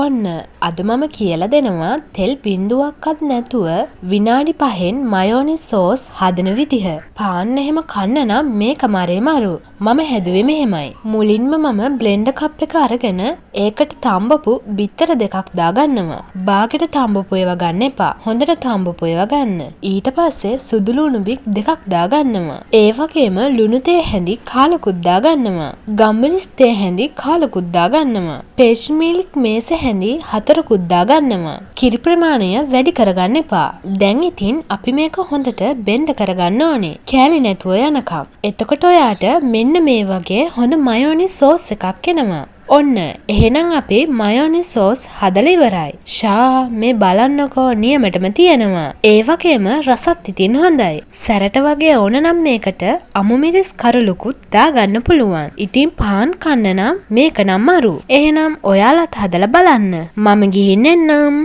ඔන්න අද මම කියලා දෙනවා තෙල් බිඳුවක්වත් නැතුව විනාඩි 5න් මයෝනිස් සෝස් හදන විදිහ. පාන්න එහෙම කන්න නම් මේක මරේ මරු. මම හැදුවේ මෙහෙමයි. මුලින්ම මම බ්ලෙන්ඩර් කප් එක අරගෙන ඒකට තඹපු බිත්තර දෙකක් දාගන්නවා. බාගෙට තඹපු ඒවා ගන්න එපා. හොඳට තඹපු ඒවා ගන්න. ඊට පස්සේ සුදු ලුණු බික් දෙකක් දාගන්නවා. ඒ වගේම ලුණු තේ හැඳි කාලකුත් දාගන්නවා. ගම්මිරිස් තේ හැඳි කාලකුත් දාගන්නවා. Paste milk මේස හැඳි 4කුත් දාගන්නවා. කිරි ප්‍රමාණය වැඩි කරගන්න එපා. දැන් ඉතින් අපි මේක හොඳට බෙන්ඩ් කරගන්න ඕනේ. කෑලි නැතුව යනකම්. එතකොට ඔයාට මෙන්න මේ වගේ හොඳ මයෝනිස් සෝස් එකක් එනවා. ඔන්න එහෙනම් අපි මයෝනිස් සෝස් හදලා ඉවරයි. ෂා මේ බලන්නකෝ නියමටම තියෙනවා. ඒ වගේම රසත් ඉතින් හොඳයි. සැරට වගේ ඕන නම් මේකට අමු මිරිස් කරුලුකුත් දාගන්න පුළුවන්. ඉතින් පාන් කන්න නම් මේක නම් මරු. එහෙනම් ඔයාලත් හදලා බලන්න. මම ගිහින් එන්නම්.